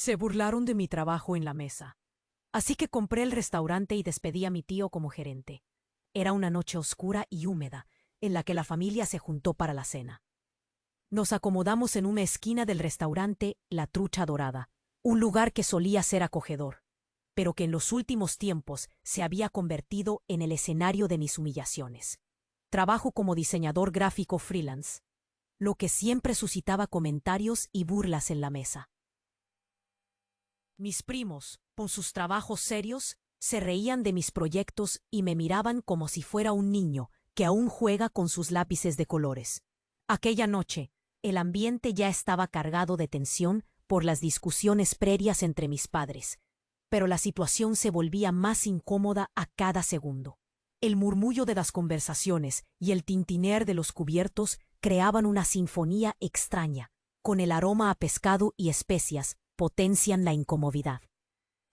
Se burlaron de mi trabajo en la mesa. Así que compré el restaurante y despedí a mi tío como gerente. Era una noche oscura y húmeda, en la que la familia se juntó para la cena. Nos acomodamos en una esquina del restaurante La Trucha Dorada, un lugar que solía ser acogedor, pero que en los últimos tiempos se había convertido en el escenario de mis humillaciones. Trabajo como diseñador gráfico freelance, lo que siempre suscitaba comentarios y burlas en la mesa. Mis primos, con sus trabajos serios, se reían de mis proyectos y me miraban como si fuera un niño que aún juega con sus lápices de colores. Aquella noche, el ambiente ya estaba cargado de tensión por las discusiones previas entre mis padres, pero la situación se volvía más incómoda a cada segundo. El murmullo de las conversaciones y el tintinear de los cubiertos creaban una sinfonía extraña, con el aroma a pescado y especias potencian la incomodidad.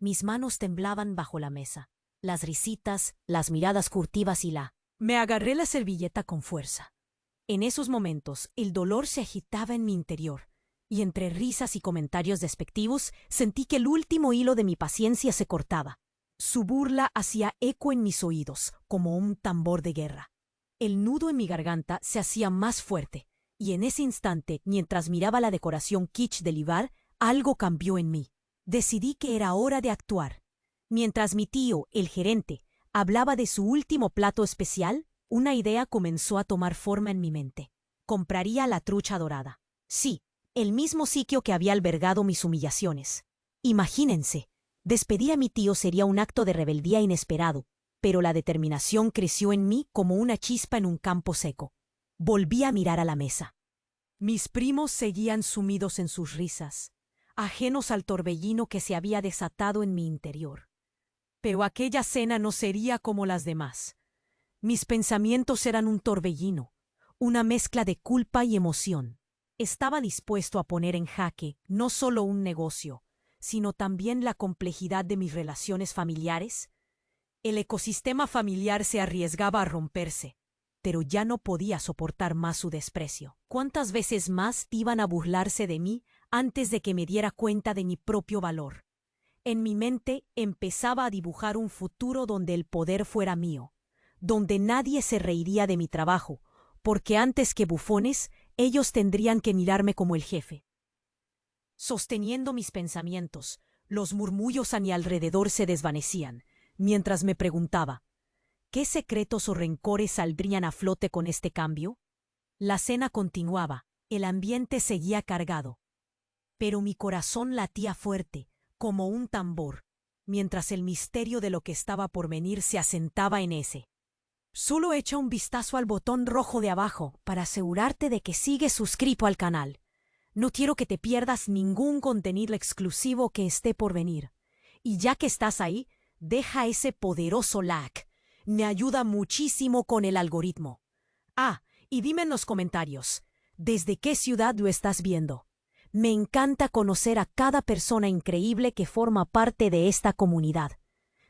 Mis manos temblaban bajo la mesa, las risitas, las miradas furtivas y Me agarré la servilleta con fuerza. En esos momentos, el dolor se agitaba en mi interior, y entre risas y comentarios despectivos, sentí que el último hilo de mi paciencia se cortaba. Su burla hacía eco en mis oídos, como un tambor de guerra. El nudo en mi garganta se hacía más fuerte, y en ese instante, mientras miraba la decoración kitsch del Ibar, algo cambió en mí. Decidí que era hora de actuar. Mientras mi tío, el gerente, hablaba de su último plato especial, una idea comenzó a tomar forma en mi mente. Compraría La Trucha Dorada. Sí, el mismo sitio que había albergado mis humillaciones. Imagínense, despedir a mi tío sería un acto de rebeldía inesperado, pero la determinación creció en mí como una chispa en un campo seco. Volví a mirar a la mesa. Mis primos seguían sumidos en sus risas, ajenos al torbellino que se había desatado en mi interior. Pero aquella cena no sería como las demás. Mis pensamientos eran un torbellino, una mezcla de culpa y emoción. Estaba dispuesto a poner en jaque no solo un negocio, sino también la complejidad de mis relaciones familiares. El ecosistema familiar se arriesgaba a romperse, pero ya no podía soportar más su desprecio. ¿Cuántas veces más iban a burlarse de mí antes de que me diera cuenta de mi propio valor? En mi mente empezaba a dibujar un futuro donde el poder fuera mío, donde nadie se reiría de mi trabajo, porque antes que bufones, ellos tendrían que mirarme como el jefe. Sosteniendo mis pensamientos, los murmullos a mi alrededor se desvanecían, mientras me preguntaba, ¿qué secretos o rencores saldrían a flote con este cambio? La cena continuaba, el ambiente seguía cargado, pero mi corazón latía fuerte, como un tambor, mientras el misterio de lo que estaba por venir se asentaba en ese. Solo echa un vistazo al botón rojo de abajo para asegurarte de que sigues suscrito al canal. No quiero que te pierdas ningún contenido exclusivo que esté por venir. Y ya que estás ahí, deja ese poderoso like. Me ayuda muchísimo con el algoritmo. Ah, y dime en los comentarios, ¿desde qué ciudad lo estás viendo? Me encanta conocer a cada persona increíble que forma parte de esta comunidad.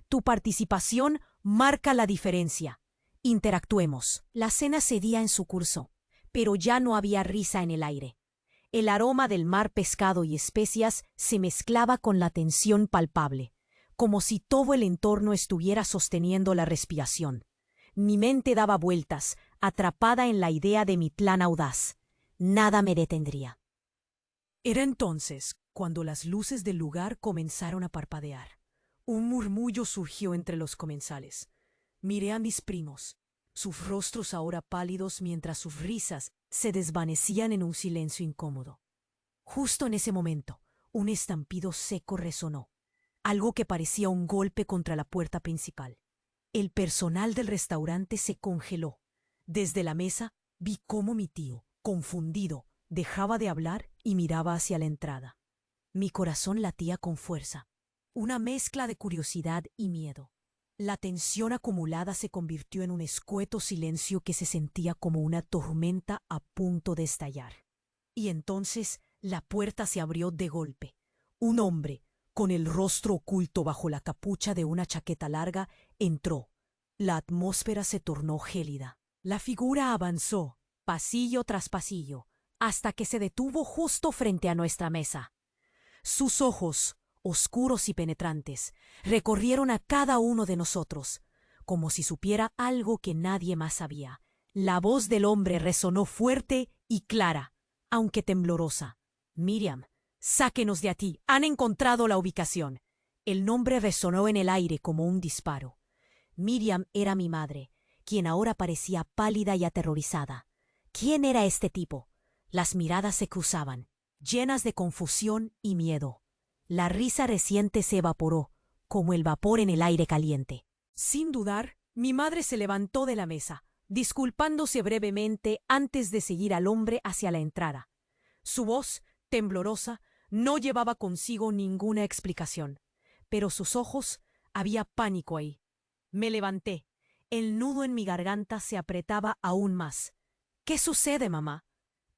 Tu participación marca la diferencia. Interactuemos. La cena cedía en su curso, pero ya no había risa en el aire. El aroma del mar, pescado y especias se mezclaba con la tensión palpable, como si todo el entorno estuviera sosteniendo la respiración. Mi mente daba vueltas, atrapada en la idea de mi plan audaz. Nada me detendría. Era entonces cuando las luces del lugar comenzaron a parpadear. Un murmullo surgió entre los comensales. Miré a mis primos, sus rostros ahora pálidos mientras sus risas se desvanecían en un silencio incómodo. Justo en ese momento, un estampido seco resonó, algo que parecía un golpe contra la puerta principal. El personal del restaurante se congeló. Desde la mesa vi cómo mi tío, confundido, dejaba de hablar y miraba hacia la entrada. Mi corazón latía con fuerza, una mezcla de curiosidad y miedo. La tensión acumulada se convirtió en un escueto silencio que se sentía como una tormenta a punto de estallar. Y entonces la puerta se abrió de golpe. Un hombre, con el rostro oculto bajo la capucha de una chaqueta larga, entró. La atmósfera se tornó gélida. La figura avanzó, pasillo tras pasillo, hasta que se detuvo justo frente a nuestra mesa. Sus ojos, oscuros y penetrantes, recorrieron a cada uno de nosotros, como si supiera algo que nadie más sabía. La voz del hombre resonó fuerte y clara, aunque temblorosa. Miriam, sáquenos de aquí. Han encontrado la ubicación. El nombre resonó en el aire como un disparo. Miriam era mi madre, quien ahora parecía pálida y aterrorizada. ¿Quién era este tipo? Las miradas se cruzaban, llenas de confusión y miedo. La risa reciente se evaporó, como el vapor en el aire caliente. Sin dudar, mi madre se levantó de la mesa, disculpándose brevemente antes de seguir al hombre hacia la entrada. Su voz, temblorosa, no llevaba consigo ninguna explicación, pero sus ojos, había pánico ahí. Me levanté. El nudo en mi garganta se apretaba aún más. ¿Qué sucede, mamá?,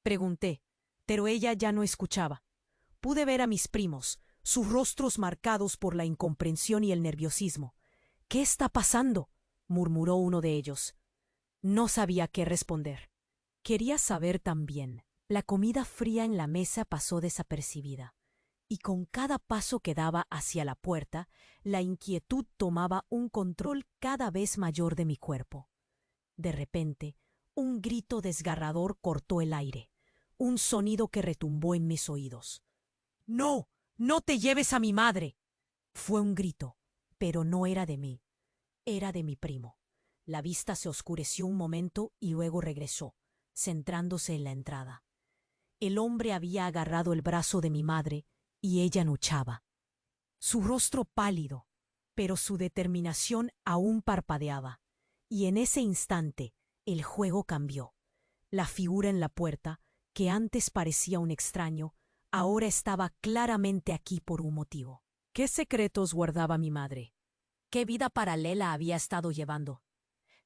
pregunté, pero ella ya no escuchaba. Pude ver a mis primos, sus rostros marcados por la incomprensión y el nerviosismo. ¿Qué está pasando?, murmuró uno de ellos. No sabía qué responder. Quería saber también. La comida fría en la mesa pasó desapercibida, y con cada paso que daba hacia la puerta, la inquietud tomaba un control cada vez mayor de mi cuerpo. De repente, un grito desgarrador cortó el aire, un sonido que retumbó en mis oídos. ¡No! ¡No te lleves a mi madre! Fue un grito, pero no era de mí. Era de mi primo. La vista se oscureció un momento y luego regresó, centrándose en la entrada. El hombre había agarrado el brazo de mi madre y ella luchaba. Su rostro pálido, pero su determinación aún parpadeaba. Y en ese instante el juego cambió. La figura en la puerta, que antes parecía un extraño, ahora estaba claramente aquí por un motivo. ¿Qué secretos guardaba mi madre? ¿Qué vida paralela había estado llevando?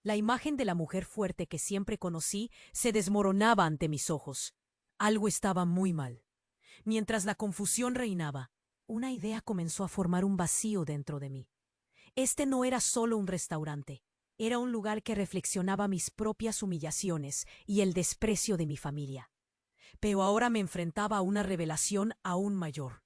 La imagen de la mujer fuerte que siempre conocí se desmoronaba ante mis ojos. Algo estaba muy mal. Mientras la confusión reinaba, una idea comenzó a formar un vacío dentro de mí. Este no era solo un restaurante, era un lugar que reflexionaba mis propias humillaciones y el desprecio de mi familia. Pero ahora me enfrentaba a una revelación aún mayor.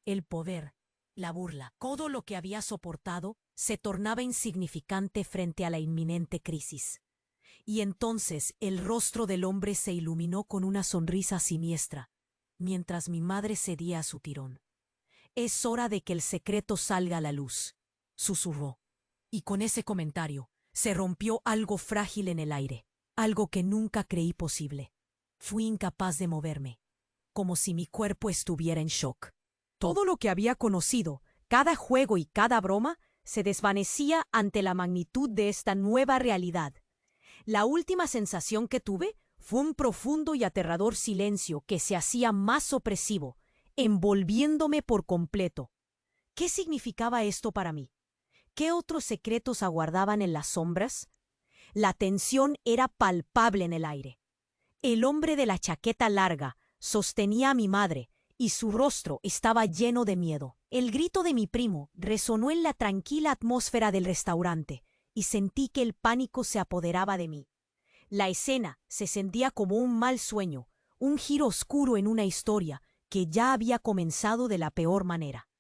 El poder, la burla, todo lo que había soportado se tornaba insignificante frente a la inminente crisis. Y entonces el rostro del hombre se iluminó con una sonrisa siniestra, mientras mi madre cedía a su tirón. «Es hora de que el secreto salga a la luz», susurró. Y con ese comentario se rompió algo frágil en el aire, algo que nunca creí posible. Fui incapaz de moverme, como si mi cuerpo estuviera en shock. Todo lo que había conocido, cada juego y cada broma, se desvanecía ante la magnitud de esta nueva realidad. La última sensación que tuve fue un profundo y aterrador silencio que se hacía más opresivo, envolviéndome por completo. ¿Qué significaba esto para mí? ¿Qué otros secretos aguardaban en las sombras? La tensión era palpable en el aire. El hombre de la chaqueta larga sostenía a mi madre y su rostro estaba lleno de miedo. El grito de mi primo resonó en la tranquila atmósfera del restaurante y sentí que el pánico se apoderaba de mí. La escena se sentía como un mal sueño, un giro oscuro en una historia que ya había comenzado de la peor manera.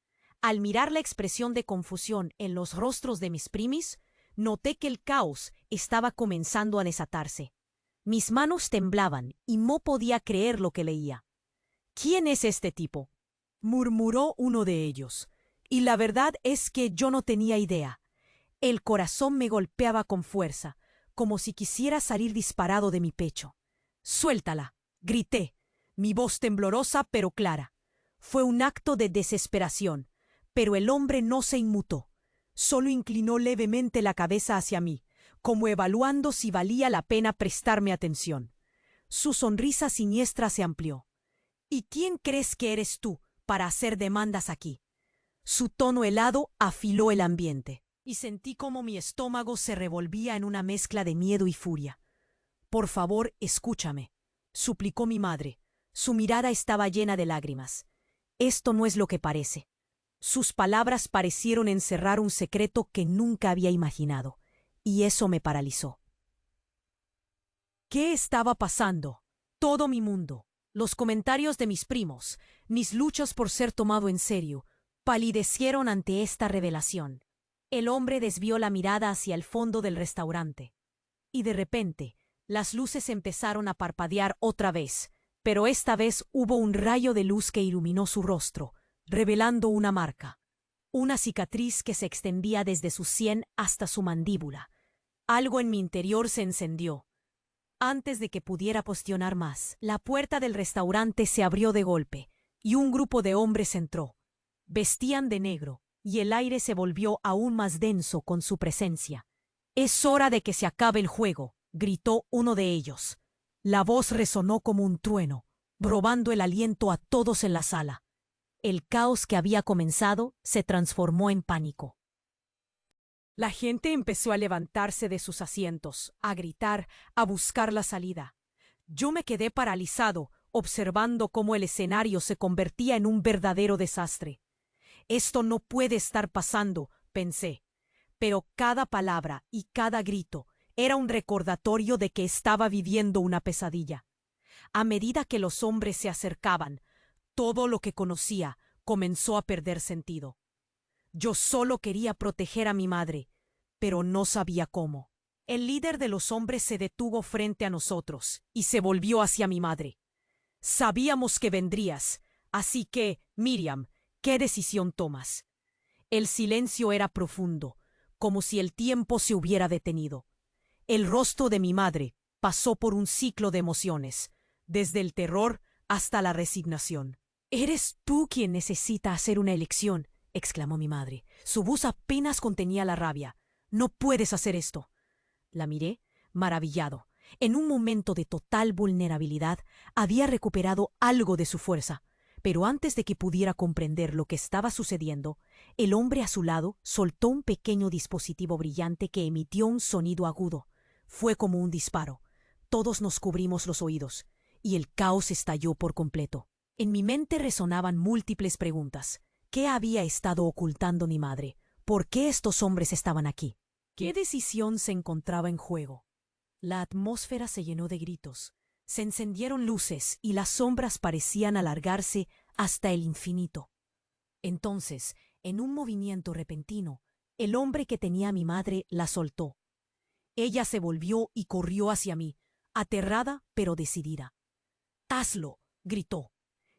Al mirar la expresión de confusión en los rostros de mis primis, noté que el caos estaba comenzando a desatarse. Mis manos temblaban y no podía creer lo que leía. «¿Quién es este tipo?», murmuró uno de ellos. Y la verdad es que yo no tenía idea. El corazón me golpeaba con fuerza, como si quisiera salir disparado de mi pecho. «¡Suéltala!», grité, mi voz temblorosa pero clara. Fue un acto de desesperación, pero el hombre no se inmutó. Solo inclinó levemente la cabeza hacia mí, como evaluando si valía la pena prestarme atención. Su sonrisa siniestra se amplió. «¿Y quién crees que eres tú para hacer demandas aquí?». Su tono helado afiló el ambiente, y sentí como mi estómago se revolvía en una mezcla de miedo y furia. «Por favor, escúchame», suplicó mi madre. Su mirada estaba llena de lágrimas. «Esto no es lo que parece». Sus palabras parecieron encerrar un secreto que nunca había imaginado, y eso me paralizó. ¿Qué estaba pasando? Todo mi mundo, Los comentarios de mis primos, mis luchas por ser tomado en serio, palidecieron ante esta revelación. El hombre desvió la mirada hacia el fondo del restaurante. Y de repente, las luces empezaron a parpadear otra vez, pero esta vez hubo un rayo de luz que iluminó su rostro, revelando una marca. Una cicatriz que se extendía desde su sien hasta su mandíbula. Algo en mi interior se encendió. Antes de que pudiera cuestionar más, la puerta del restaurante se abrió de golpe, y un grupo de hombres entró. Vestían de negro, y el aire se volvió aún más denso con su presencia. «Es hora de que se acabe el juego», gritó uno de ellos. La voz resonó como un trueno, robando el aliento a todos en la sala. El caos que había comenzado se transformó en pánico. La gente empezó a levantarse de sus asientos, a gritar, a buscar la salida. Yo me quedé paralizado, observando cómo el escenario se convertía en un verdadero desastre. Esto no puede estar pasando, pensé. Pero cada palabra y cada grito era un recordatorio de que estaba viviendo una pesadilla. A medida que los hombres se acercaban, todo lo que conocía comenzó a perder sentido. Yo solo quería proteger a mi madre, pero no sabía cómo. El líder de los hombres se detuvo frente a nosotros y se volvió hacia mi madre. Sabíamos que vendrías, así que, Miriam, ¿qué decisión tomas? El silencio era profundo, como si el tiempo se hubiera detenido. El rostro de mi madre pasó por un ciclo de emociones, desde el terror hasta la resignación. «Eres tú quien necesita hacer una elección», exclamó mi madre. Su voz apenas contenía la rabia. «No puedes hacer esto». La miré, maravillado. En un momento de total vulnerabilidad, había recuperado algo de su fuerza. Pero antes de que pudiera comprender lo que estaba sucediendo, el hombre a su lado soltó un pequeño dispositivo brillante que emitió un sonido agudo. Fue como un disparo. Todos nos cubrimos los oídos, y el caos estalló por completo. En mi mente resonaban múltiples preguntas. ¿Qué había estado ocultando mi madre? ¿Por qué estos hombres estaban aquí? ¿Qué decisión se encontraba en juego? La atmósfera se llenó de gritos. Se encendieron luces y las sombras parecían alargarse hasta el infinito. Entonces, en un movimiento repentino, el hombre que tenía a mi madre la soltó. Ella se volvió y corrió hacia mí, aterrada pero decidida. «¡Hazlo!», gritó.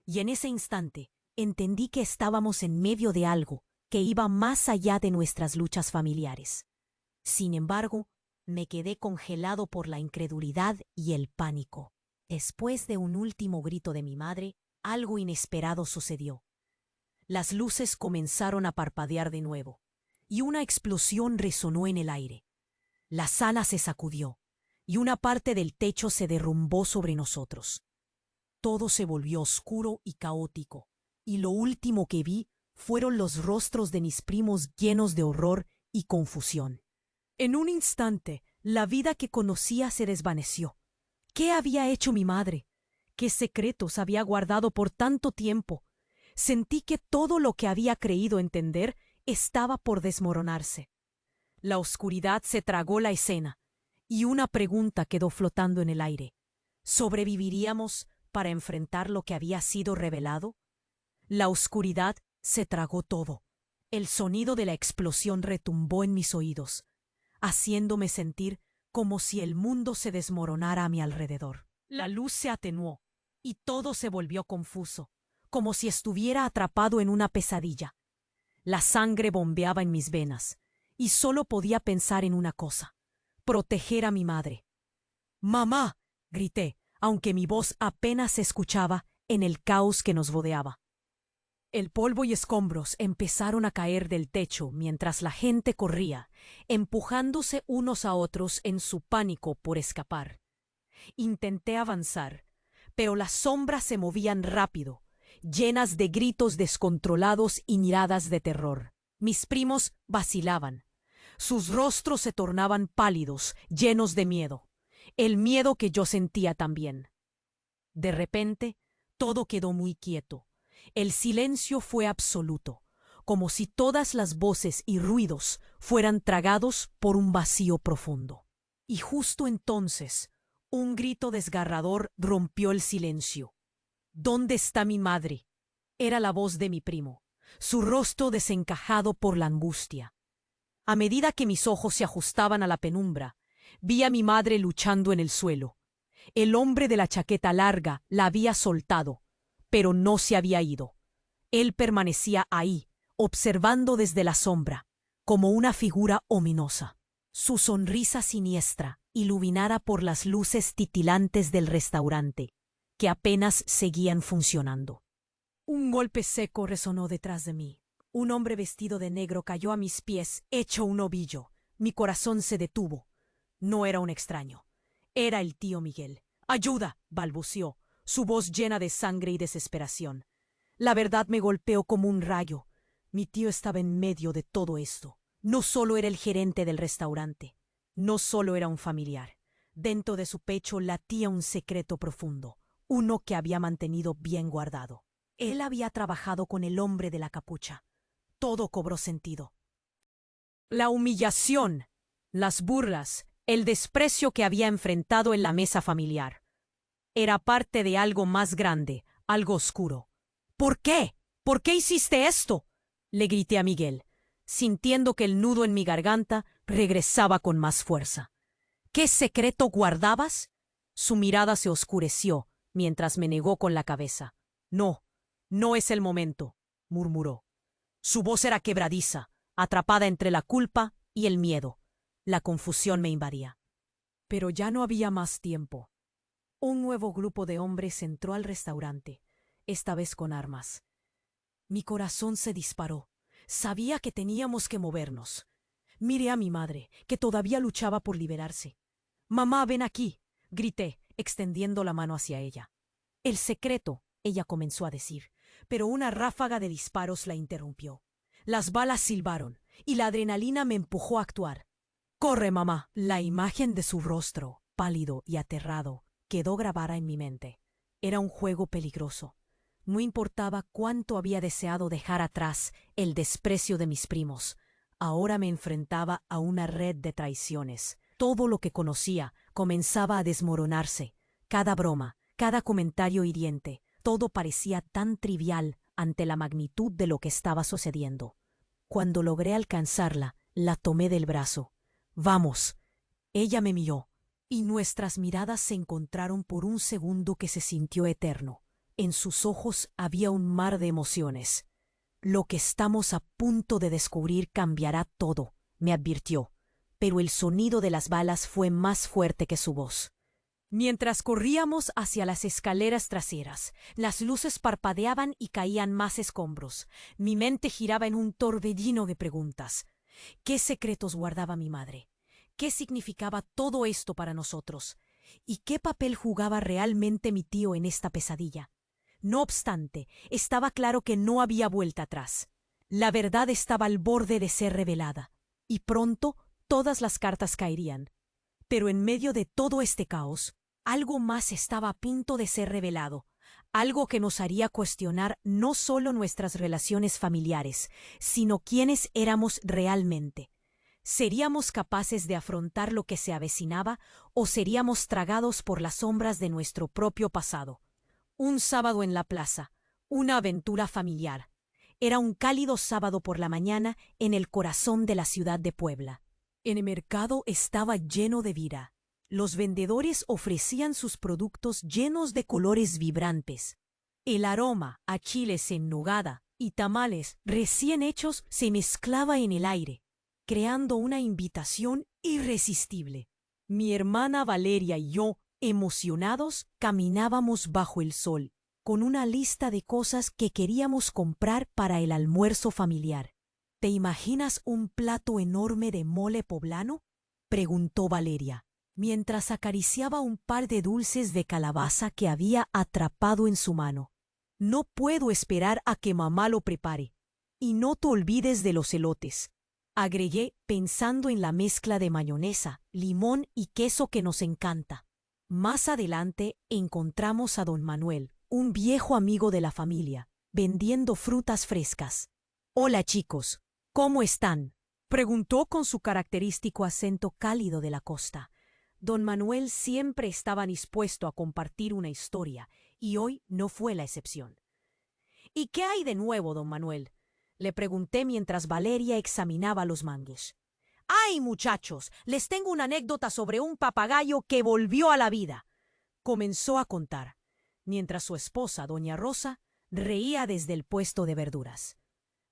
Y en ese instante entendí que estábamos en medio de algo que iba más allá de nuestras luchas familiares. Sin embargo, me quedé congelado por la incredulidad y el pánico. Después de un último grito de mi madre, algo inesperado sucedió. Las luces comenzaron a parpadear de nuevo, y una explosión resonó en el aire. La sala se sacudió, y una parte del techo se derrumbó sobre nosotros. Todo se volvió oscuro y caótico, y lo último que vi fueron los rostros de mis primos llenos de horror y confusión. En un instante, la vida que conocía se desvaneció. ¿Qué había hecho mi madre? ¿Qué secretos había guardado por tanto tiempo? Sentí que todo lo que había creído entender estaba por desmoronarse. La oscuridad se tragó la escena, y una pregunta quedó flotando en el aire. ¿Sobreviviríamos para enfrentar lo que había sido revelado? La oscuridad se tragó todo. El sonido de la explosión retumbó en mis oídos, haciéndome sentir como si el mundo se desmoronara a mi alrededor. La luz se atenuó, y todo se volvió confuso, como si estuviera atrapado en una pesadilla. La sangre bombeaba en mis venas, y solo podía pensar en una cosa: proteger a mi madre. «¡Mamá!», grité, aunque mi voz apenas se escuchaba en el caos que nos rodeaba. El polvo y escombros empezaron a caer del techo mientras la gente corría, empujándose unos a otros en su pánico por escapar. Intenté avanzar, pero las sombras se movían rápido, llenas de gritos descontrolados y miradas de terror. Mis primos vacilaban. Sus rostros se tornaban pálidos, llenos de miedo. El miedo que yo sentía también. De repente, todo quedó muy quieto. El silencio fue absoluto, como si todas las voces y ruidos fueran tragados por un vacío profundo. Y justo entonces, un grito desgarrador rompió el silencio. ¿Dónde está mi madre? Era la voz de mi primo, su rostro desencajado por la angustia. A medida que mis ojos se ajustaban a la penumbra, vi a mi madre luchando en el suelo. El hombre de la chaqueta larga la había soltado, pero no se había ido. Él permanecía ahí, observando desde la sombra, como una figura ominosa. Su sonrisa siniestra, iluminada por las luces titilantes del restaurante, que apenas seguían funcionando. Un golpe seco resonó detrás de mí. Un hombre vestido de negro cayó a mis pies, hecho un ovillo. Mi corazón se detuvo. No era un extraño. Era el tío Miguel. ¡Ayuda!, balbuceó, su voz llena de sangre y desesperación. La verdad me golpeó como un rayo. Mi tío estaba en medio de todo esto. No solo era el gerente del restaurante. No solo era un familiar. Dentro de su pecho latía un secreto profundo, uno que había mantenido bien guardado. Él había trabajado con el hombre de la capucha. Todo cobró sentido. La humillación, las burlas, el desprecio que había enfrentado en la mesa familiar. Era parte de algo más grande, algo oscuro. ¿Por qué? ¿Por qué hiciste esto?, le grité a Miguel, sintiendo que el nudo en mi garganta regresaba con más fuerza. ¿Qué secreto guardabas? Su mirada se oscureció mientras me negó con la cabeza. No, no es el momento, murmuró. Su voz era quebradiza, atrapada entre la culpa y el miedo. La confusión me invadía. Pero ya no había más tiempo. Un nuevo grupo de hombres entró al restaurante, esta vez con armas. Mi corazón se disparó. Sabía que teníamos que movernos. Miré a mi madre, que todavía luchaba por liberarse. «Mamá, ven aquí», grité, extendiendo la mano hacia ella. «El secreto», ella comenzó a decir, pero una ráfaga de disparos la interrumpió. Las balas silbaron, y la adrenalina me empujó a actuar. «¡Corre, mamá!». La imagen de su rostro, pálido y aterrado, quedó grabada en mi mente. Era un juego peligroso. No importaba cuánto había deseado dejar atrás el desprecio de mis primos. Ahora me enfrentaba a una red de traiciones. Todo lo que conocía comenzaba a desmoronarse. Cada broma, cada comentario hiriente, todo parecía tan trivial ante la magnitud de lo que estaba sucediendo. Cuando logré alcanzarla, la tomé del brazo. «Vamos». Ella me miró, y nuestras miradas se encontraron por un segundo que se sintió eterno. En sus ojos había un mar de emociones. «Lo que estamos a punto de descubrir cambiará todo», me advirtió, pero el sonido de las balas fue más fuerte que su voz. Mientras corríamos hacia las escaleras traseras, las luces parpadeaban y caían más escombros. Mi mente giraba en un torbellino de preguntas. ¿Qué secretos guardaba mi madre? ¿Qué significaba todo esto para nosotros? ¿Y qué papel jugaba realmente mi tío en esta pesadilla? No obstante, estaba claro que no había vuelta atrás. La verdad estaba al borde de ser revelada, y pronto todas las cartas caerían. Pero en medio de todo este caos, algo más estaba a punto de ser revelado, algo que nos haría cuestionar no solo nuestras relaciones familiares, sino quiénes éramos realmente. ¿Seríamos capaces de afrontar lo que se avecinaba o seríamos tragados por las sombras de nuestro propio pasado? Un sábado en la plaza, una aventura familiar. Era un cálido sábado por la mañana en el corazón de la ciudad de Puebla. El mercado estaba lleno de vida. Los vendedores ofrecían sus productos llenos de colores vibrantes. El aroma a chiles en nogada y tamales recién hechos se mezclaba en el aire, creando una invitación irresistible. Mi hermana Valeria y yo, emocionados, caminábamos bajo el sol, con una lista de cosas que queríamos comprar para el almuerzo familiar. ¿Te imaginas un plato enorme de mole poblano?, preguntó Valeria, mientras acariciaba un par de dulces de calabaza que había atrapado en su mano. «No puedo esperar a que mamá lo prepare. Y no te olvides de los elotes», agregué pensando en la mezcla de mayonesa, limón y queso que nos encanta. Más adelante encontramos a don Manuel, un viejo amigo de la familia, vendiendo frutas frescas. «Hola chicos, ¿cómo están?», preguntó con su característico acento cálido de la costa. Don Manuel siempre estaba dispuesto a compartir una historia, y hoy no fue la excepción. ¿Y qué hay de nuevo, don Manuel?, le pregunté mientras Valeria examinaba los mangues. ¡Ay, muchachos! Les tengo una anécdota sobre un papagayo que volvió a la vida. Comenzó a contar, mientras su esposa, doña Rosa, reía desde el puesto de verduras.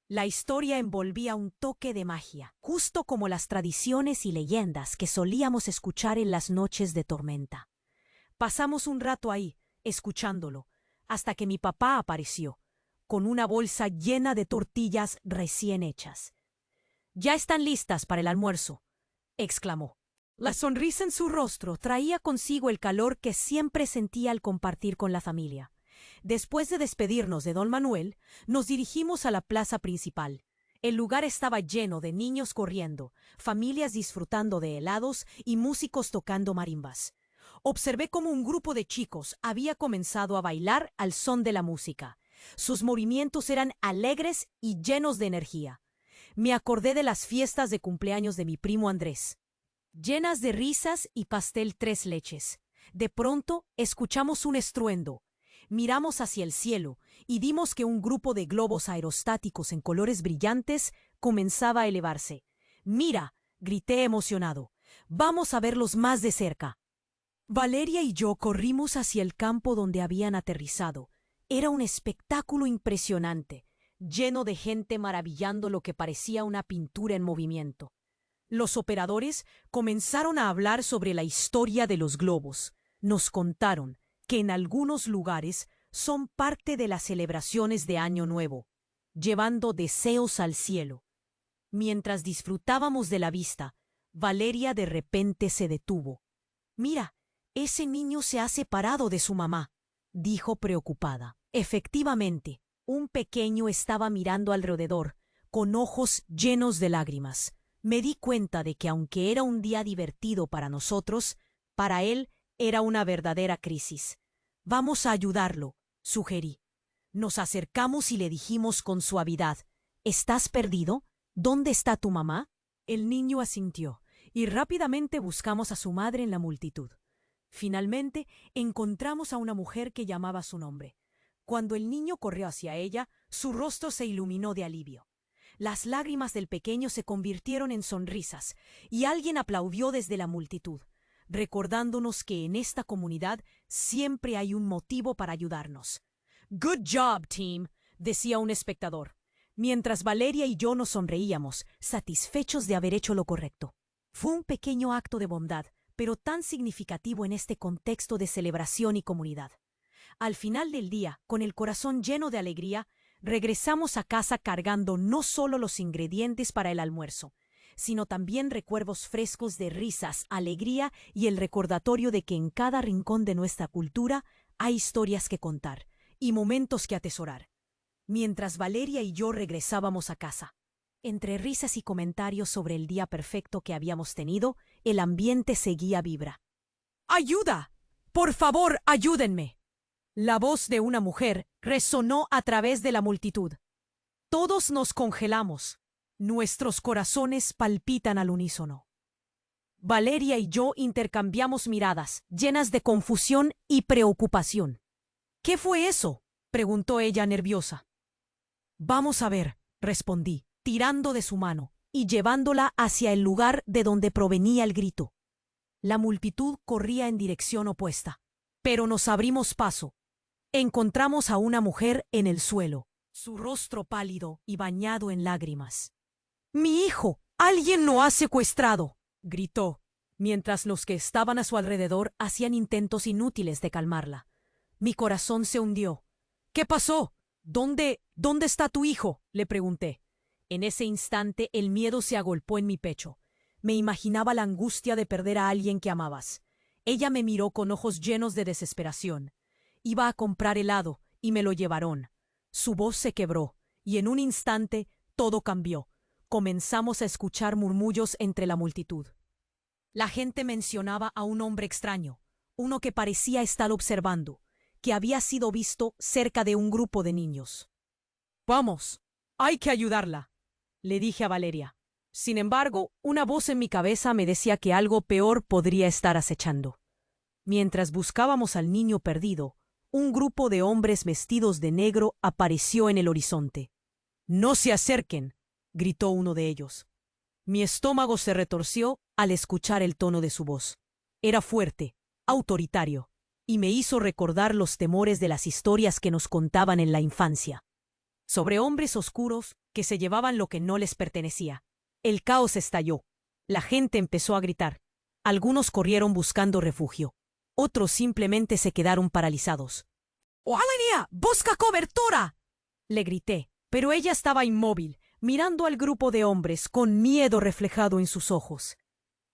La historia envolvía un toque de magia, justo como las tradiciones y leyendas que solíamos escuchar en las noches de tormenta. Pasamos un rato ahí, escuchándolo, hasta que mi papá apareció, con una bolsa llena de tortillas recién hechas. «Ya están listas para el almuerzo», exclamó. La sonrisa en su rostro traía consigo el calor que siempre sentía al compartir con la familia. Después de despedirnos de don Manuel, nos dirigimos a la plaza principal. El lugar estaba lleno de niños corriendo, familias disfrutando de helados y músicos tocando marimbas. Observé cómo un grupo de chicos había comenzado a bailar al son de la música. Sus movimientos eran alegres y llenos de energía. Me acordé de las fiestas de cumpleaños de mi primo Andrés, llenas de risas y pastel tres leches. De pronto escuchamos un estruendo. Miramos hacia el cielo y vimos que un grupo de globos aerostáticos en colores brillantes comenzaba a elevarse. «¡Mira!», grité emocionado. «¡Vamos a verlos más de cerca!». Valeria y yo corrimos hacia el campo donde habían aterrizado. Era un espectáculo impresionante, lleno de gente maravillando lo que parecía una pintura en movimiento. Los operadores comenzaron a hablar sobre la historia de los globos. Nos contaron que en algunos lugares son parte de las celebraciones de Año Nuevo, llevando deseos al cielo. Mientras disfrutábamos de la vista, Valeria de repente se detuvo. «Mira, ese niño se ha separado de su mamá», dijo preocupada. Efectivamente, un pequeño estaba mirando alrededor, con ojos llenos de lágrimas. Me di cuenta de que aunque era un día divertido para nosotros, para él era una verdadera crisis. «Vamos a ayudarlo», sugerí. Nos acercamos y le dijimos con suavidad: «¿Estás perdido? ¿Dónde está tu mamá?». El niño asintió, y rápidamente buscamos a su madre en la multitud. Finalmente, encontramos a una mujer que llamaba su nombre. Cuando el niño corrió hacia ella, su rostro se iluminó de alivio. Las lágrimas del pequeño se convirtieron en sonrisas, y alguien aplaudió desde la multitud, recordándonos que en esta comunidad siempre hay un motivo para ayudarnos. «Good job, team», decía un espectador, mientras Valeria y yo nos sonreíamos, satisfechos de haber hecho lo correcto. Fue un pequeño acto de bondad, pero tan significativo en este contexto de celebración y comunidad. Al final del día, con el corazón lleno de alegría, regresamos a casa cargando no solo los ingredientes para el almuerzo, sino también recuerdos frescos de risas, alegría y el recordatorio de que en cada rincón de nuestra cultura hay historias que contar y momentos que atesorar. Mientras Valeria y yo regresábamos a casa, entre risas y comentarios sobre el día perfecto que habíamos tenido, el ambiente seguía vibra. «¡Ayuda! ¡Por favor, ayúdenme!». La voz de una mujer resonó a través de la multitud. Todos nos congelamos. Nuestros corazones palpitan al unísono. Valeria y yo intercambiamos miradas, llenas de confusión y preocupación. «¿Qué fue eso?», preguntó ella nerviosa. «Vamos a ver», respondí, tirando de su mano y llevándola hacia el lugar de donde provenía el grito. La multitud corría en dirección opuesta, pero nos abrimos paso. Encontramos a una mujer en el suelo, su rostro pálido y bañado en lágrimas. «¡Mi hijo! ¡Alguien lo ha secuestrado!», gritó, mientras los que estaban a su alrededor hacían intentos inútiles de calmarla. Mi corazón se hundió. «¿Qué pasó? ¿Dónde está tu hijo?», le pregunté. En ese instante el miedo se agolpó en mi pecho. Me imaginaba la angustia de perder a alguien que amabas. Ella me miró con ojos llenos de desesperación. Iba a comprar helado y me lo llevaron. Su voz se quebró y en un instante todo cambió. Comenzamos a escuchar murmullos entre la multitud. La gente mencionaba a un hombre extraño, uno que parecía estar observando, que había sido visto cerca de un grupo de niños. «Vamos, hay que ayudarla», le dije a Valeria. Sin embargo, una voz en mi cabeza me decía que algo peor podría estar acechando. Mientras buscábamos al niño perdido, un grupo de hombres vestidos de negro apareció en el horizonte. «¡No se acerquen!», gritó uno de ellos. Mi estómago se retorció al escuchar el tono de su voz. Era fuerte, autoritario, y me hizo recordar los temores de las historias que nos contaban en la infancia, sobre hombres oscuros que se llevaban lo que no les pertenecía. El caos estalló. La gente empezó a gritar. Algunos corrieron buscando refugio. Otros simplemente se quedaron paralizados. «¡Oalenia! ¡Busca cobertura!», le grité, pero ella estaba inmóvil, mirando al grupo de hombres con miedo reflejado en sus ojos.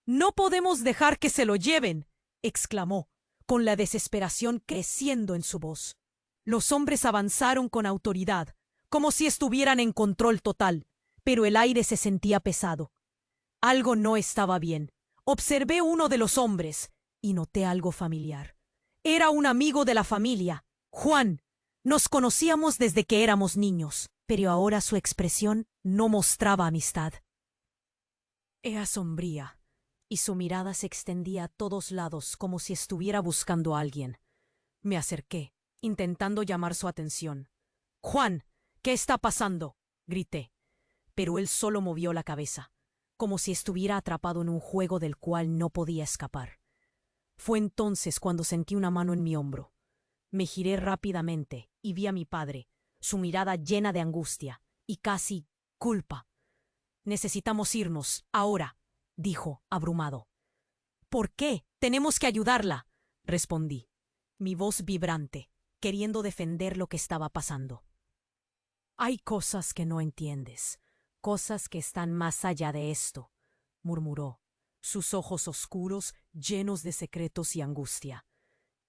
«¡No podemos dejar que se lo lleven!», exclamó, con la desesperación creciendo en su voz. Los hombres avanzaron con autoridad, como si estuvieran en control total, pero el aire se sentía pesado. Algo no estaba bien. Observé uno de los hombres y noté algo familiar. Era un amigo de la familia, Juan. Nos conocíamos desde que éramos niños, pero ahora su expresión no mostraba amistad. Era sombría, y su mirada se extendía a todos lados como si estuviera buscando a alguien. Me acerqué, intentando llamar su atención. «Juan, ¿qué está pasando?», grité, pero él solo movió la cabeza, como si estuviera atrapado en un juego del cual no podía escapar. Fue entonces cuando sentí una mano en mi hombro. Me giré rápidamente y vi a mi padre, su mirada llena de angustia y casi culpa. «Necesitamos irnos, ahora», dijo, abrumado. «¿Por qué? Tenemos que ayudarla», respondí, mi voz vibrante, queriendo defender lo que estaba pasando. «Hay cosas que no entiendes, cosas que están más allá de esto», murmuró, sus ojos oscuros llenos de secretos y angustia.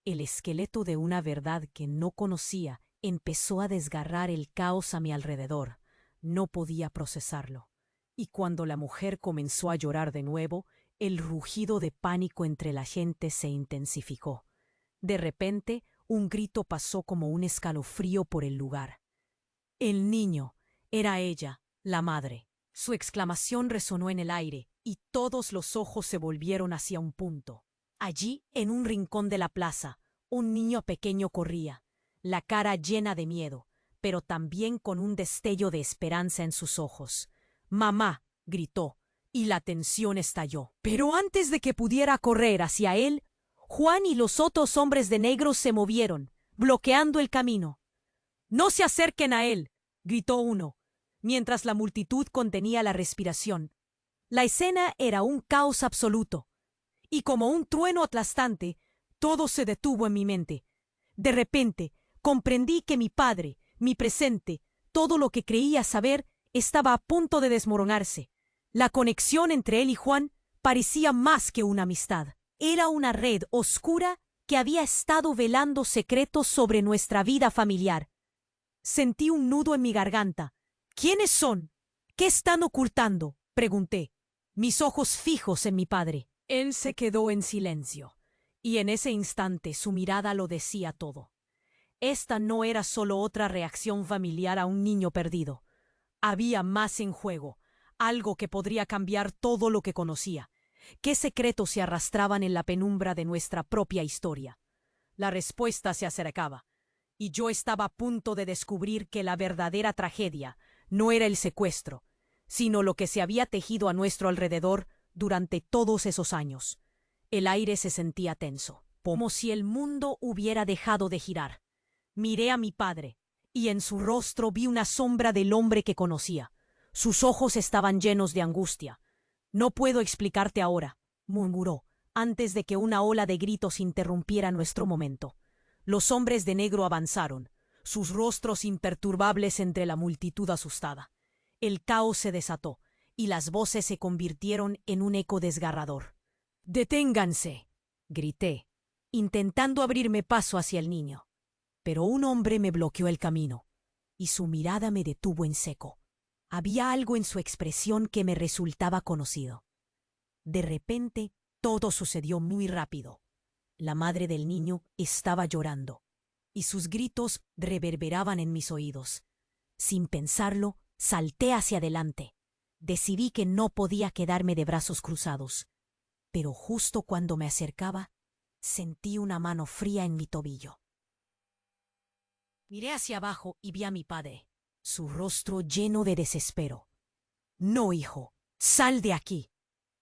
El esqueleto de una verdad que no conocía empezó a desgarrar el caos a mi alrededor. No podía procesarlo. Y cuando la mujer comenzó a llorar de nuevo, el rugido de pánico entre la gente se intensificó. De repente, un grito pasó como un escalofrío por el lugar. El niño. Era ella, la madre. Su exclamación resonó en el aire, y todos los ojos se volvieron hacia un punto. Allí, en un rincón de la plaza, un niño pequeño corría, la cara llena de miedo, pero también con un destello de esperanza en sus ojos. «¡Mamá!», gritó, y la tensión estalló. Pero antes de que pudiera correr hacia él, Juan y los otros hombres de negro se movieron, bloqueando el camino. «¡No se acerquen a él!», gritó uno, mientras la multitud contenía la respiración. La escena era un caos absoluto, y como un trueno aplastante, todo se detuvo en mi mente. De repente, comprendí que mi padre, mi presente, todo lo que creía saber, estaba a punto de desmoronarse. La conexión entre él y Juan parecía más que una amistad. Era una red oscura que había estado velando secretos sobre nuestra vida familiar. Sentí un nudo en mi garganta. «¿Quiénes son? ¿Qué están ocultando?», pregunté, mis ojos fijos en mi padre. Él se quedó en silencio, y en ese instante su mirada lo decía todo. Esta no era solo otra reacción familiar a un niño perdido. Había más en juego, algo que podría cambiar todo lo que conocía. ¿Qué secretos se arrastraban en la penumbra de nuestra propia historia? La respuesta se acercaba, y yo estaba a punto de descubrir que la verdadera tragedia no era el secuestro, sino lo que se había tejido a nuestro alrededor durante todos esos años. El aire se sentía tenso, como si el mundo hubiera dejado de girar. Miré a mi padre, y en su rostro vi una sombra del hombre que conocía. Sus ojos estaban llenos de angustia. «No puedo explicarte ahora», murmuró, antes de que una ola de gritos interrumpiera nuestro momento. Los hombres de negro avanzaron, sus rostros imperturbables entre la multitud asustada. El caos se desató, y las voces se convirtieron en un eco desgarrador. «¡Deténganse!», grité, intentando abrirme paso hacia el niño. Pero un hombre me bloqueó el camino, y su mirada me detuvo en seco. Había algo en su expresión que me resultaba conocido. De repente, todo sucedió muy rápido. La madre del niño estaba llorando, y sus gritos reverberaban en mis oídos. Sin pensarlo, salté hacia adelante. Decidí que no podía quedarme de brazos cruzados. Pero justo cuando me acercaba, sentí una mano fría en mi tobillo. Miré hacia abajo y vi a mi padre, su rostro lleno de desespero. «No, hijo, sal de aquí»,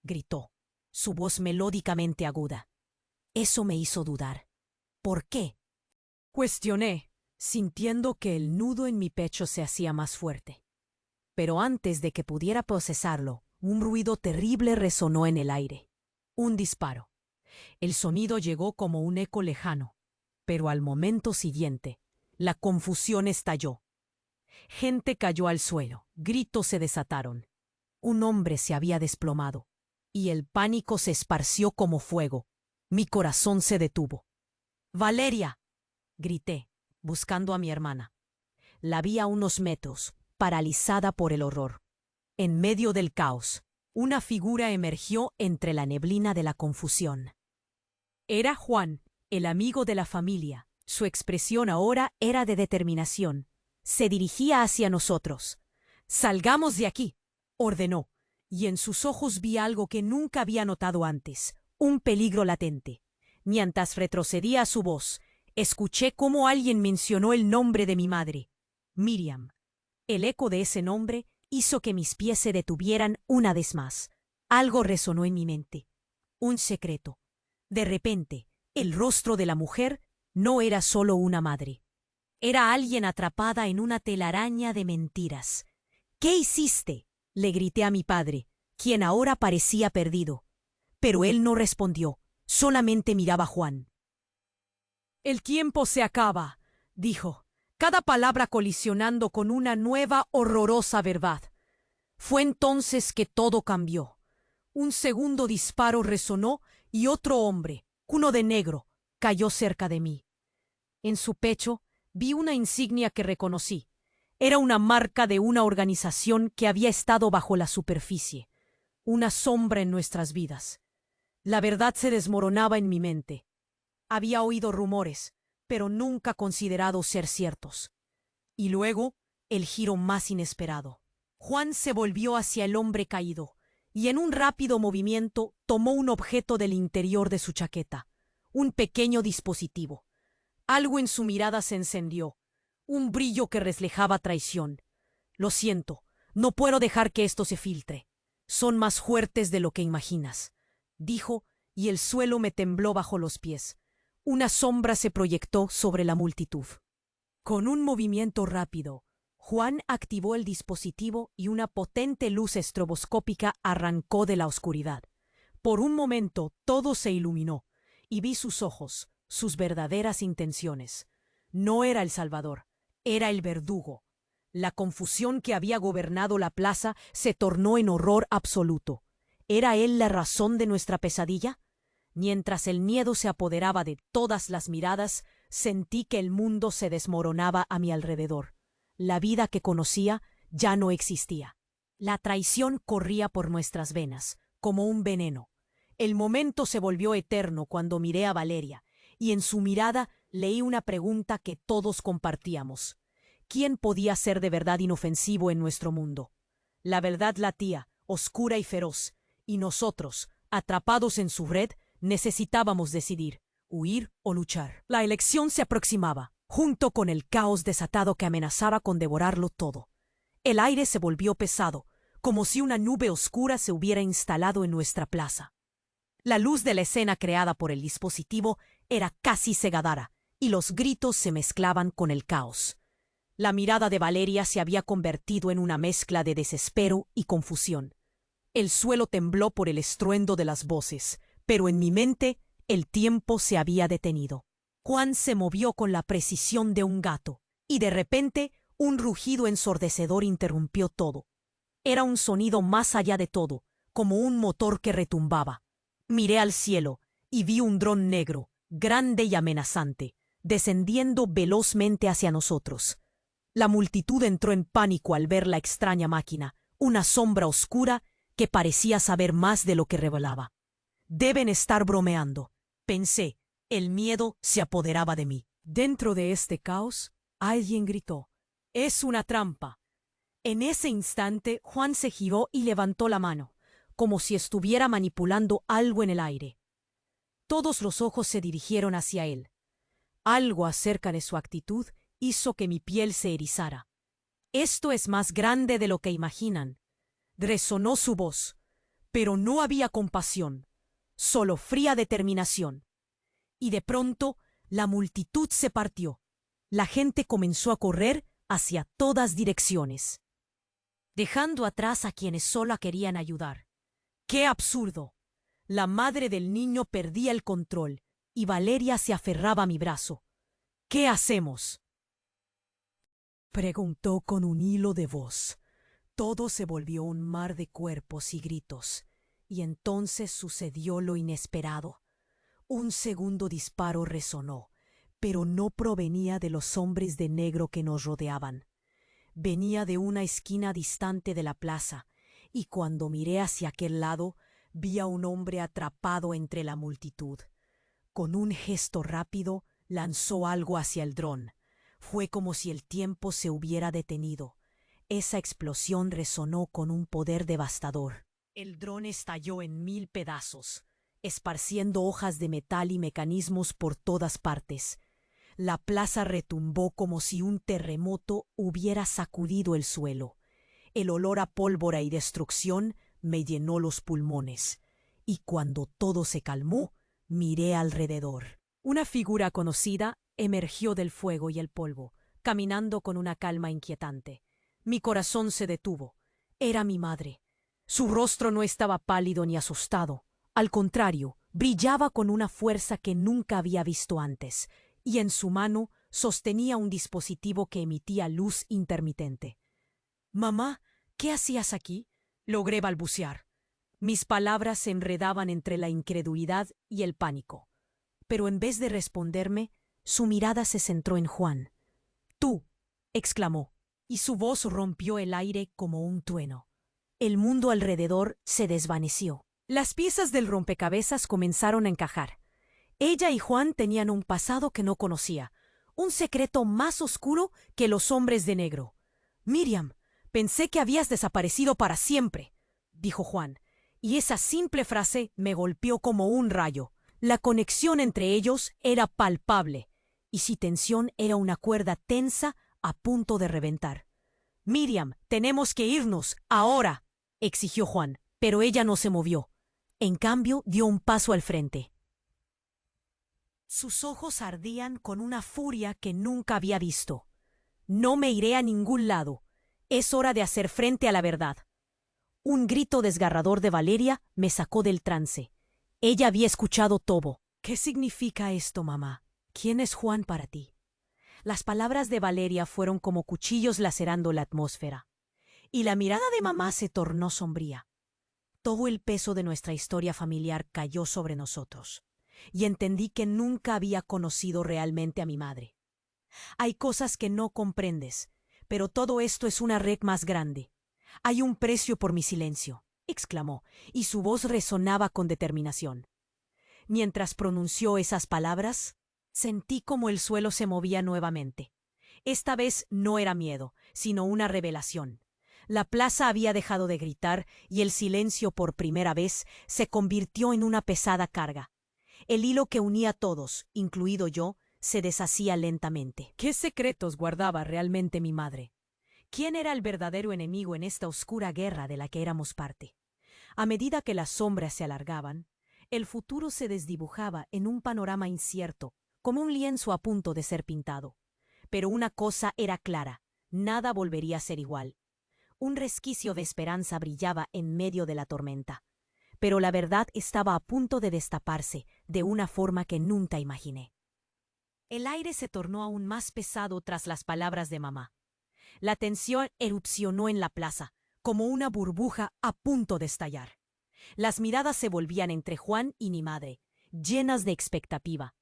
gritó, su voz melódicamente aguda. Eso me hizo dudar. ¿Por qué? Cuestioné, sintiendo que el nudo en mi pecho se hacía más fuerte. Pero antes de que pudiera procesarlo, un ruido terrible resonó en el aire. Un disparo. El sonido llegó como un eco lejano, pero al momento siguiente, la confusión estalló. Gente cayó al suelo, gritos se desataron. Un hombre se había desplomado, y el pánico se esparció como fuego. Mi corazón se detuvo. «¡Valeria!», grité, buscando a mi hermana. La vi a unos metros, paralizada por el horror. En medio del caos, una figura emergió entre la neblina de la confusión. Era Juan, el amigo de la familia. Su expresión ahora era de determinación. Se dirigía hacia nosotros. «Salgamos de aquí», ordenó, y en sus ojos vi algo que nunca había notado antes, un peligro latente. Mientras retrocedía a su voz, escuché cómo alguien mencionó el nombre de mi madre, Miriam. El eco de ese nombre hizo que mis pies se detuvieran una vez más. Algo resonó en mi mente. Un secreto. De repente, el rostro de la mujer no era solo una madre. Era alguien atrapada en una telaraña de mentiras. «¿Qué hiciste?», le grité a mi padre, quien ahora parecía perdido. Pero él no respondió, solamente miraba a Juan. «El tiempo se acaba», dijo, cada palabra colisionando con una nueva horrorosa verdad. Fue entonces que todo cambió. Un segundo disparo resonó y otro hombre, uno de negro, cayó cerca de mí. En su pecho vi una insignia que reconocí. Era una marca de una organización que había estado bajo la superficie, una sombra en nuestras vidas. La verdad se desmoronaba en mi mente. Había oído rumores, pero nunca considerado ser ciertos. Y luego, el giro más inesperado. Juan se volvió hacia el hombre caído, y en un rápido movimiento tomó un objeto del interior de su chaqueta, un pequeño dispositivo. Algo en su mirada se encendió, un brillo que reflejaba traición. «Lo siento, no puedo dejar que esto se filtre. Son más fuertes de lo que imaginas», dijo, y el suelo me tembló bajo los pies. Una sombra se proyectó sobre la multitud. Con un movimiento rápido, Juan activó el dispositivo y una potente luz estroboscópica arrancó de la oscuridad. Por un momento todo se iluminó, y vi sus ojos, sus verdaderas intenciones. No era el Salvador, era el verdugo. La confusión que había gobernado la plaza se tornó en horror absoluto. ¿Era él la razón de nuestra pesadilla? Mientras el miedo se apoderaba de todas las miradas, sentí que el mundo se desmoronaba a mi alrededor. La vida que conocía ya no existía. La traición corría por nuestras venas, como un veneno. El momento se volvió eterno cuando miré a Valeria, y en su mirada leí una pregunta que todos compartíamos. ¿Quién podía ser de verdad inofensivo en nuestro mundo? La verdad latía, oscura y feroz, y nosotros, atrapados en su red, necesitábamos decidir, huir o luchar. La elección se aproximaba, junto con el caos desatado que amenazaba con devorarlo todo. El aire se volvió pesado, como si una nube oscura se hubiera instalado en nuestra plaza. La luz de la escena creada por el dispositivo era casi cegadora, y los gritos se mezclaban con el caos. La mirada de Valeria se había convertido en una mezcla de desespero y confusión. El suelo tembló por el estruendo de las voces, pero en mi mente el tiempo se había detenido. Juan se movió con la precisión de un gato, y de repente un rugido ensordecedor interrumpió todo. Era un sonido más allá de todo, como un motor que retumbaba. Miré al cielo y vi un dron negro, grande y amenazante, descendiendo velozmente hacia nosotros. La multitud entró en pánico al ver la extraña máquina, una sombra oscura que parecía saber más de lo que revelaba. Deben estar bromeando, pensé. El miedo se apoderaba de mí. Dentro de este caos, alguien gritó: «¡Es una trampa!». En ese instante, Juan se giró y levantó la mano, como si estuviera manipulando algo en el aire. Todos los ojos se dirigieron hacia él. Algo acerca de su actitud hizo que mi piel se erizara. «Esto es más grande de lo que imaginan», resonó su voz, pero no había compasión, solo fría determinación. Y de pronto la multitud se partió. La gente comenzó a correr hacia todas direcciones, dejando atrás a quienes solo querían ayudar. ¡Qué absurdo! La madre del niño perdía el control y Valeria se aferraba a mi brazo. «¿Qué hacemos?», preguntó con un hilo de voz. Todo se volvió un mar de cuerpos y gritos, y entonces sucedió lo inesperado. Un segundo disparo resonó, pero no provenía de los hombres de negro que nos rodeaban. Venía de una esquina distante de la plaza, y cuando miré hacia aquel lado, vi a un hombre atrapado entre la multitud. Con un gesto rápido, lanzó algo hacia el dron. Fue como si el tiempo se hubiera detenido. Esa explosión resonó con un poder devastador. El dron estalló en 1000 pedazos, esparciendo hojas de metal y mecanismos por todas partes. La plaza retumbó como si un terremoto hubiera sacudido el suelo. El olor a pólvora y destrucción me llenó los pulmones, y cuando todo se calmó, miré alrededor. Una figura conocida emergió del fuego y el polvo, caminando con una calma inquietante. Mi corazón se detuvo. Era mi madre. Su rostro no estaba pálido ni asustado. Al contrario, brillaba con una fuerza que nunca había visto antes, y en su mano sostenía un dispositivo que emitía luz intermitente. «Mamá, ¿qué hacías aquí?», logré balbucear. Mis palabras se enredaban entre la incredulidad y el pánico. Pero en vez de responderme, su mirada se centró en Juan. «Tú», exclamó, y su voz rompió el aire como un trueno. El mundo alrededor se desvaneció. Las piezas del rompecabezas comenzaron a encajar. Ella y Juan tenían un pasado que no conocía, un secreto más oscuro que los hombres de negro. «Miriam, pensé que habías desaparecido para siempre», dijo Juan, y esa simple frase me golpeó como un rayo. La conexión entre ellos era palpable, y su tensión era una cuerda tensa a punto de reventar. «Miriam, tenemos que irnos, ahora», exigió Juan, pero ella no se movió. En cambio, dio un paso al frente. Sus ojos ardían con una furia que nunca había visto. «No me iré a ningún lado. Es hora de hacer frente a la verdad». Un grito desgarrador de Valeria me sacó del trance. Ella había escuchado todo. «¿Qué significa esto, mamá? ¿Quién es Juan para ti?». Las palabras de Valeria fueron como cuchillos lacerando la atmósfera, y la mirada de mamá se tornó sombría. Todo el peso de nuestra historia familiar cayó sobre nosotros, y entendí que nunca había conocido realmente a mi madre. «Hay cosas que no comprendes, pero todo esto es una red más grande. Hay un precio por mi silencio», exclamó, y su voz resonaba con determinación. Mientras pronunció esas palabras, sentí como el suelo se movía nuevamente. Esta vez no era miedo, sino una revelación. La plaza había dejado de gritar y el silencio por primera vez se convirtió en una pesada carga. El hilo que unía a todos, incluido yo, se deshacía lentamente. ¿Qué secretos guardaba realmente mi madre? ¿Quién era el verdadero enemigo en esta oscura guerra de la que éramos parte? A medida que las sombras se alargaban, el futuro se desdibujaba en un panorama incierto, como un lienzo a punto de ser pintado. Pero una cosa era clara, nada volvería a ser igual. Un resquicio de esperanza brillaba en medio de la tormenta. Pero la verdad estaba a punto de destaparse de una forma que nunca imaginé. El aire se tornó aún más pesado tras las palabras de mamá. La tensión erupcionó en la plaza, como una burbuja a punto de estallar. Las miradas se volvían entre Juan y mi madre, llenas de expectativa.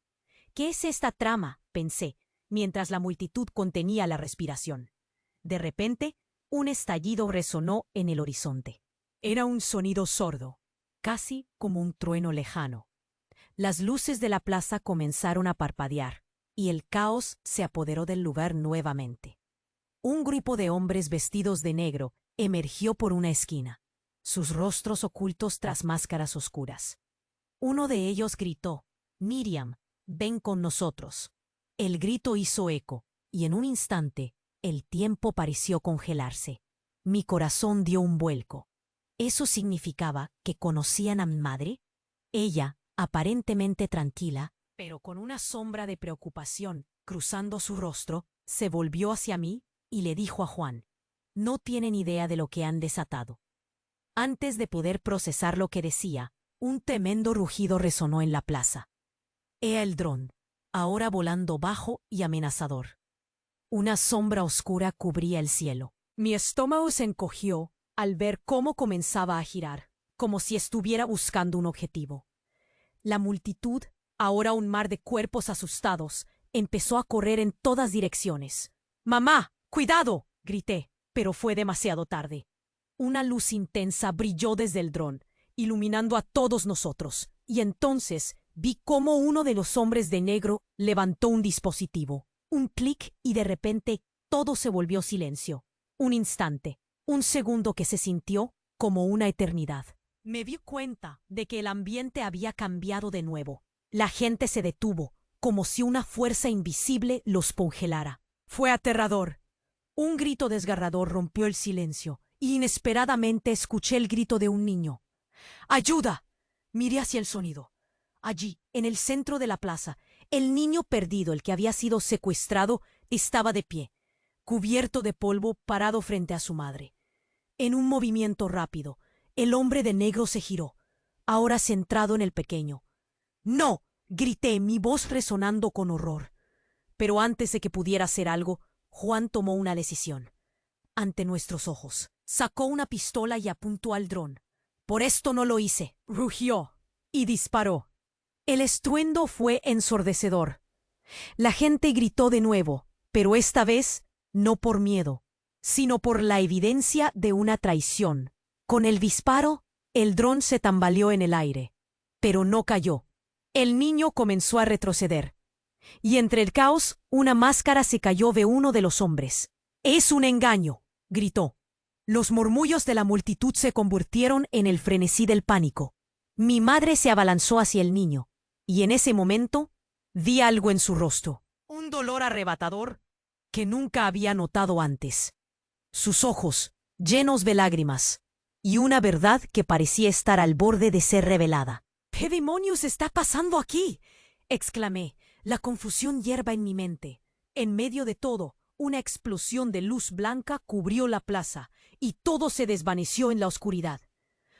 «¿Qué es esta trama?», pensé, mientras la multitud contenía la respiración. De repente, un estallido resonó en el horizonte. Era un sonido sordo, casi como un trueno lejano. Las luces de la plaza comenzaron a parpadear, y el caos se apoderó del lugar nuevamente. Un grupo de hombres vestidos de negro emergió por una esquina, sus rostros ocultos tras máscaras oscuras. Uno de ellos gritó: «Miriam, ven con nosotros». El grito hizo eco, y en un instante el tiempo pareció congelarse. Mi corazón dio un vuelco. ¿Eso significaba que conocían a mi madre? Ella, aparentemente tranquila, pero con una sombra de preocupación cruzando su rostro, se volvió hacia mí y le dijo a Juan: «No tienen idea de lo que han desatado». Antes de poder procesar lo que decía, un tremendo rugido resonó en la plaza. Era el dron, ahora volando bajo y amenazador. Una sombra oscura cubría el cielo. Mi estómago se encogió al ver cómo comenzaba a girar, como si estuviera buscando un objetivo. La multitud, ahora un mar de cuerpos asustados, empezó a correr en todas direcciones. «¡Mamá! ¡Cuidado!», grité, pero fue demasiado tarde. Una luz intensa brilló desde el dron, iluminando a todos nosotros, y entonces vi cómo uno de los hombres de negro levantó un dispositivo. Un clic y de repente todo se volvió silencio. Un instante, un segundo que se sintió como una eternidad. Me di cuenta de que el ambiente había cambiado de nuevo. La gente se detuvo, como si una fuerza invisible los congelara. Fue aterrador. Un grito desgarrador rompió el silencio, y inesperadamente escuché el grito de un niño. ¡Ayuda! Miré hacia el sonido. Allí, en el centro de la plaza, el niño perdido, el que había sido secuestrado, estaba de pie, cubierto de polvo, parado frente a su madre. En un movimiento rápido, el hombre de negro se giró, ahora centrado en el pequeño. «¡No!», grité, mi voz resonando con horror. Pero antes de que pudiera hacer algo, Juan tomó una decisión. Ante nuestros ojos, sacó una pistola y apuntó al dron. «Por esto no lo hice», rugió, y disparó. El estruendo fue ensordecedor. La gente gritó de nuevo, pero esta vez no por miedo, sino por la evidencia de una traición. Con el disparo, el dron se tambaleó en el aire, pero no cayó. El niño comenzó a retroceder, y entre el caos, una máscara se cayó de uno de los hombres. «¡Es un engaño!», gritó. Los murmullos de la multitud se convirtieron en el frenesí del pánico. Mi madre se abalanzó hacia el niño, y en ese momento vi algo en su rostro, un dolor arrebatador que nunca había notado antes. Sus ojos, llenos de lágrimas, y una verdad que parecía estar al borde de ser revelada. «¿Qué demonios está pasando aquí?», exclamé, la confusión hierba en mi mente. En medio de todo, una explosión de luz blanca cubrió la plaza, y todo se desvaneció en la oscuridad.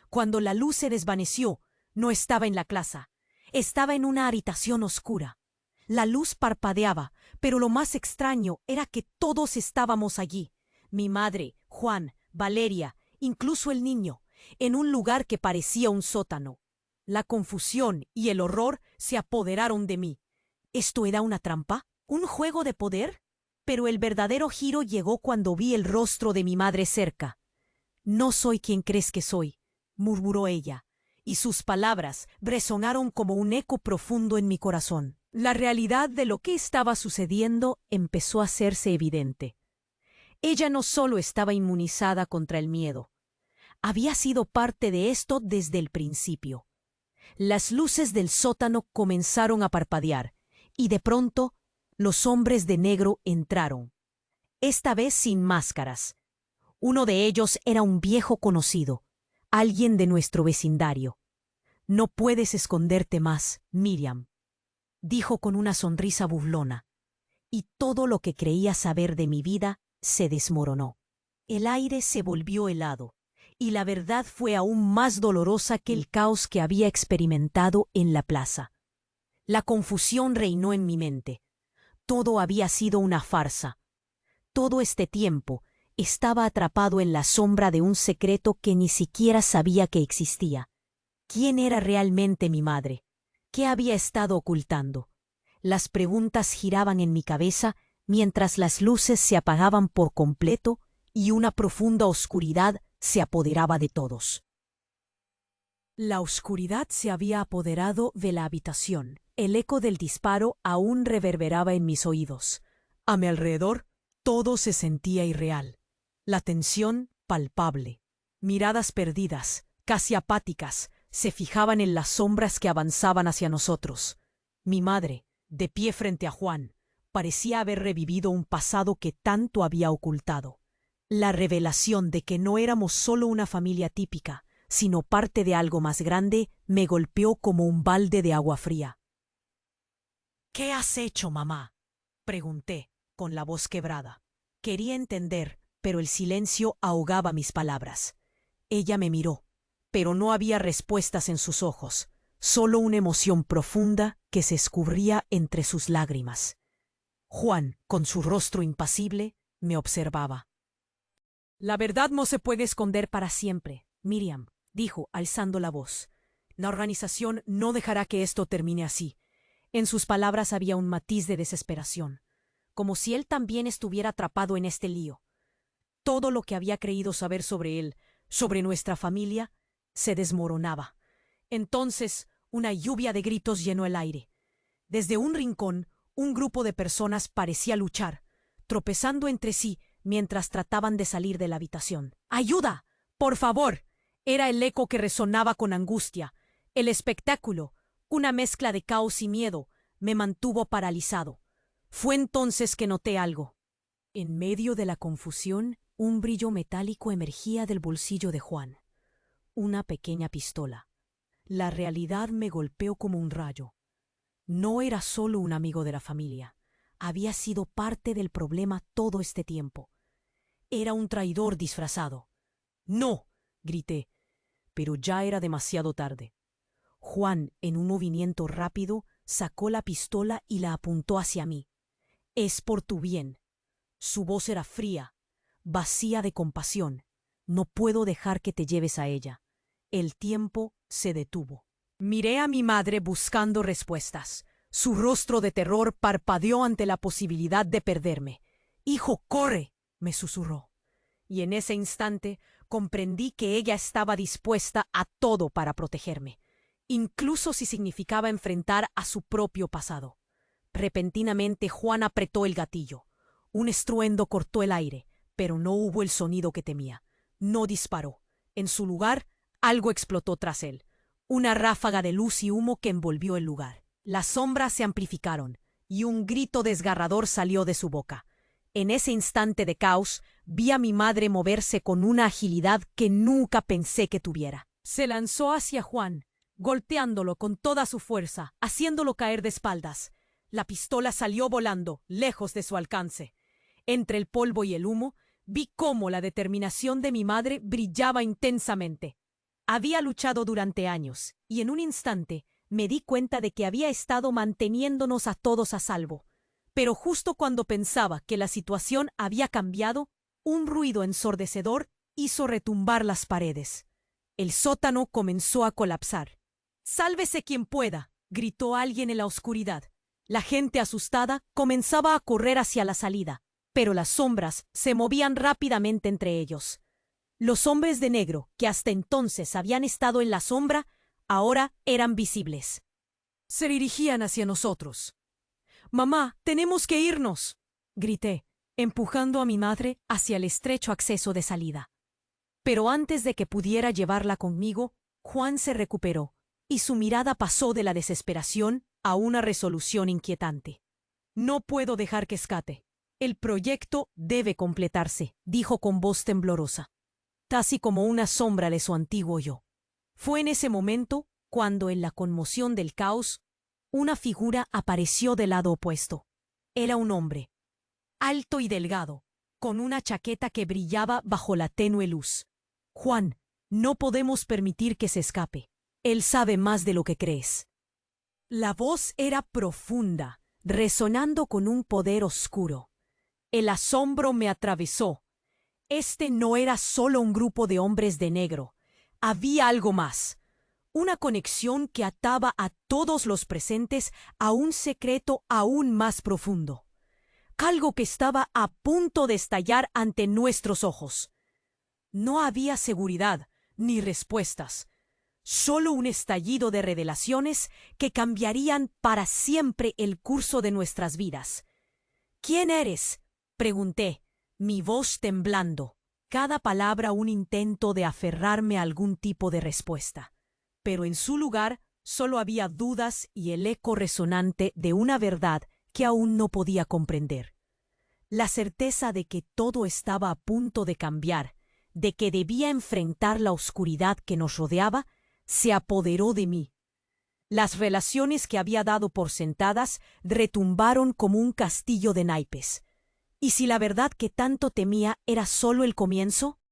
Cuando la luz se desvaneció, no estaba en la plaza, estaba en una habitación oscura. La luz parpadeaba, pero lo más extraño era que todos estábamos allí. Mi madre, Juan, Valeria, incluso el niño, en un lugar que parecía un sótano. La confusión y el horror se apoderaron de mí. ¿Esto era una trampa? ¿Un juego de poder? Pero el verdadero giro llegó cuando vi el rostro de mi madre cerca. «No soy quien crees que soy», murmuró ella, y sus palabras resonaron como un eco profundo en mi corazón. La realidad de lo que estaba sucediendo empezó a hacerse evidente. Ella no solo estaba inmunizada contra el miedo, había sido parte de esto desde el principio. Las luces del sótano comenzaron a parpadear, y de pronto los hombres de negro entraron, esta vez sin máscaras. Uno de ellos era un viejo conocido, alguien de nuestro vecindario. «No puedes esconderte más, Miriam», dijo con una sonrisa burlona, y todo lo que creía saber de mi vida se desmoronó. El aire se volvió helado, y la verdad fue aún más dolorosa que el caos que había experimentado en la plaza. La confusión reinó en mi mente. Todo había sido una farsa. Todo este tiempo estaba atrapado en la sombra de un secreto que ni siquiera sabía que existía. ¿Quién era realmente mi madre? ¿Qué había estado ocultando? Las preguntas giraban en mi cabeza mientras las luces se apagaban por completo y una profunda oscuridad se apoderaba de todos. La oscuridad se había apoderado de la habitación. El eco del disparo aún reverberaba en mis oídos. A mi alrededor, todo se sentía irreal. La tensión palpable. Miradas perdidas, casi apáticas, se fijaban en las sombras que avanzaban hacia nosotros. Mi madre, de pie frente a Juan, parecía haber revivido un pasado que tanto había ocultado. La revelación de que no éramos solo una familia típica, sino parte de algo más grande, me golpeó como un balde de agua fría. «¿Qué has hecho, mamá?», pregunté, con la voz quebrada. Quería entender, pero el silencio ahogaba mis palabras. Ella me miró, pero no había respuestas en sus ojos, solo una emoción profunda que se escurría entre sus lágrimas. Juan, con su rostro impasible, me observaba. «La verdad no se puede esconder para siempre, Miriam», dijo, alzando la voz. «La organización no dejará que esto termine así». En sus palabras había un matiz de desesperación, como si él también estuviera atrapado en este lío. Todo lo que había creído saber sobre él, sobre nuestra familia, se desmoronaba. Entonces, una lluvia de gritos llenó el aire. Desde un rincón, un grupo de personas parecía luchar, tropezando entre sí mientras trataban de salir de la habitación. «¡Ayuda! ¡Por favor!», era el eco que resonaba con angustia. El espectáculo, una mezcla de caos y miedo, me mantuvo paralizado. Fue entonces que noté algo. En medio de la confusión, un brillo metálico emergía del bolsillo de Juan. Una pequeña pistola. La realidad me golpeó como un rayo. No era solo un amigo de la familia. Había sido parte del problema todo este tiempo. Era un traidor disfrazado. «¡No!», grité, pero ya era demasiado tarde. Juan, en un movimiento rápido, sacó la pistola y la apuntó hacia mí. «Es por tu bien». Su voz era fría, vacía de compasión. «No puedo dejar que te lleves a ella». El tiempo se detuvo. Miré a mi madre buscando respuestas. Su rostro de terror parpadeó ante la posibilidad de perderme. «Hijo, corre», me susurró. Y en ese instante comprendí que ella estaba dispuesta a todo para protegerme, incluso si significaba enfrentar a su propio pasado. Repentinamente Juan apretó el gatillo. Un estruendo cortó el aire, pero no hubo el sonido que temía. No disparó. En su lugar, algo explotó tras él. Una ráfaga de luz y humo que envolvió el lugar. Las sombras se amplificaron, y un grito desgarrador salió de su boca. En ese instante de caos, vi a mi madre moverse con una agilidad que nunca pensé que tuviera. Se lanzó hacia Juan, golpeándolo con toda su fuerza, haciéndolo caer de espaldas. La pistola salió volando, lejos de su alcance. Entre el polvo y el humo, vi cómo la determinación de mi madre brillaba intensamente. Había luchado durante años, y en un instante me di cuenta de que había estado manteniéndonos a todos a salvo. Pero justo cuando pensaba que la situación había cambiado, un ruido ensordecedor hizo retumbar las paredes. El sótano comenzó a colapsar. «¡Sálvese quien pueda!», gritó alguien en la oscuridad. La gente asustada comenzaba a correr hacia la salida, pero las sombras se movían rápidamente entre ellos. Los hombres de negro, que hasta entonces habían estado en la sombra, ahora eran visibles. Se dirigían hacia nosotros. «¡Mamá, tenemos que irnos!», grité, empujando a mi madre hacia el estrecho acceso de salida. Pero antes de que pudiera llevarla conmigo, Juan se recuperó, y su mirada pasó de la desesperación a una resolución inquietante. «No puedo dejar que escape. El proyecto debe completarse», dijo con voz temblorosa, casi como una sombra de su antiguo yo. Fue en ese momento cuando, en la conmoción del caos, una figura apareció del lado opuesto. Era un hombre, alto y delgado, con una chaqueta que brillaba bajo la tenue luz. «Juan, no podemos permitir que se escape. Él sabe más de lo que crees». La voz era profunda, resonando con un poder oscuro. El asombro me atravesó. Este no era solo un grupo de hombres de negro. Había algo más. Una conexión que ataba a todos los presentes a un secreto aún más profundo. Algo que estaba a punto de estallar ante nuestros ojos. No había seguridad ni respuestas. Solo un estallido de revelaciones que cambiarían para siempre el curso de nuestras vidas. «¿Quién eres?», pregunté, mi voz temblando, cada palabra un intento de aferrarme a algún tipo de respuesta. Pero en su lugar solo había dudas y el eco resonante de una verdad que aún no podía comprender. La certeza de que todo estaba a punto de cambiar, de que debía enfrentar la oscuridad que nos rodeaba, se apoderó de mí. Las relaciones que había dado por sentadas retumbaron como un castillo de naipes. ¿Y si la verdad que tanto temía era solo el comienzo?